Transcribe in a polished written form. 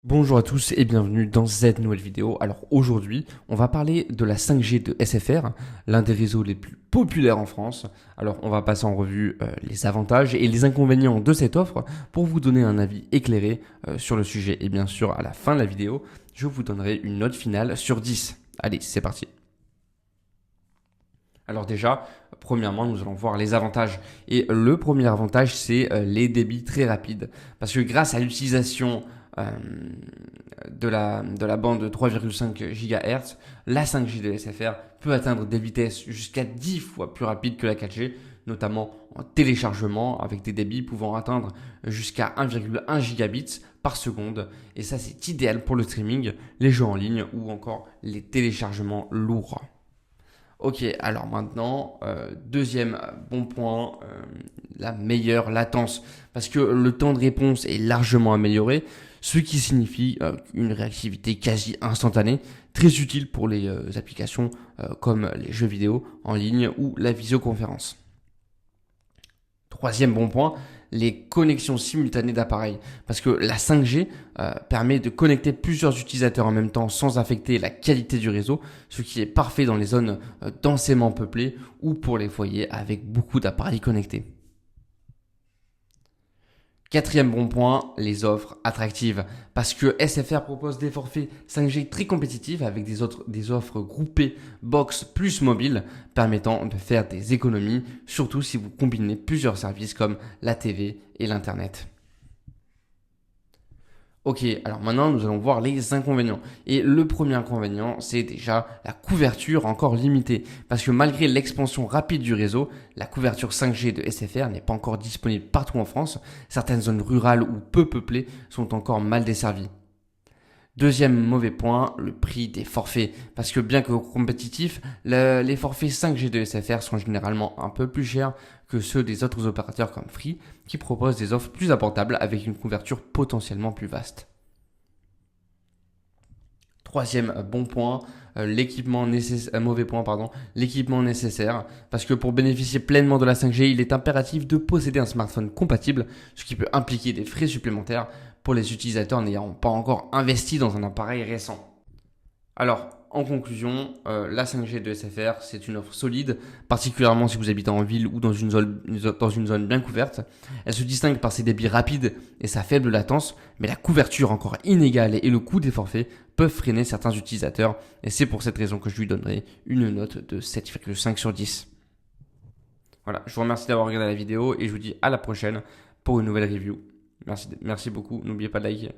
Bonjour à tous et bienvenue dans cette nouvelle vidéo. Alors aujourd'hui, on va parler de la 5G de SFR, l'un des réseaux les plus populaires en France. Alors on va passer en revue les avantages et les inconvénients de cette offre pour vous donner un avis éclairé sur le sujet. Et bien sûr, à la fin de la vidéo, je vous donnerai une note finale sur 10. Allez, c'est parti. Alors déjà, premièrement, nous allons voir les avantages. Et le premier avantage, c'est les débits très rapides. Parce que grâce à l'utilisation euh, de la bande de 3,5 GHz, la 5G de SFR peut atteindre des vitesses jusqu'à 10 fois plus rapides que la 4G, notamment en téléchargement, avec des débits pouvant atteindre jusqu'à 1,1 gigabits par seconde. Et ça, c'est idéal pour le streaming, les jeux en ligne ou encore les téléchargements lourds. Ok, alors maintenant, deuxième bon point, la meilleure latence. Parce que le temps de réponse est largement amélioré, ce qui signifie une réactivité quasi instantanée, très utile pour les applications comme les jeux vidéo en ligne ou la visioconférence. Troisième bon point, les connexions simultanées d'appareils. Parce que la 5G permet de connecter plusieurs utilisateurs en même temps sans affecter la qualité du réseau, ce qui est parfait dans les zones densément peuplées ou pour les foyers avec beaucoup d'appareils connectés. Quatrième bon point, les offres attractives. Parce que SFR propose des forfaits 5G très compétitifs avec des offres groupées box plus mobile permettant de faire des économies, surtout si vous combinez plusieurs services comme la TV et l'Internet. Ok, alors maintenant nous allons voir les inconvénients. Et le premier inconvénient, c'est déjà la couverture encore limitée. Parce que malgré l'expansion rapide du réseau, la couverture 5G de SFR n'est pas encore disponible partout en France. Certaines zones rurales ou peu peuplées sont encore mal desservies. Deuxième mauvais point, le prix des forfaits. Parce que bien que compétitifs, les forfaits 5G de SFR sont généralement un peu plus chers que ceux des autres opérateurs comme Free, qui proposent des offres plus abordables avec une couverture potentiellement plus vaste. Troisième bon point, mauvais point, pardon, l'équipement nécessaire. Parce que pour bénéficier pleinement de la 5G, il est impératif de posséder un smartphone compatible, ce qui peut impliquer des frais supplémentaires pour les utilisateurs n'ayant pas encore investi dans un appareil récent. Alors, en conclusion, la 5G de SFR, c'est une offre solide, particulièrement si vous habitez en ville ou dans une zone bien couverte. Elle se distingue par ses débits rapides et sa faible latence, mais la couverture encore inégale et le coût des forfaits peuvent freiner certains utilisateurs, et c'est pour cette raison que je lui donnerai une note de 7,5 sur 10. Voilà, je vous remercie d'avoir regardé la vidéo et je vous dis à la prochaine pour une nouvelle review. Merci beaucoup, n'oubliez pas de liker.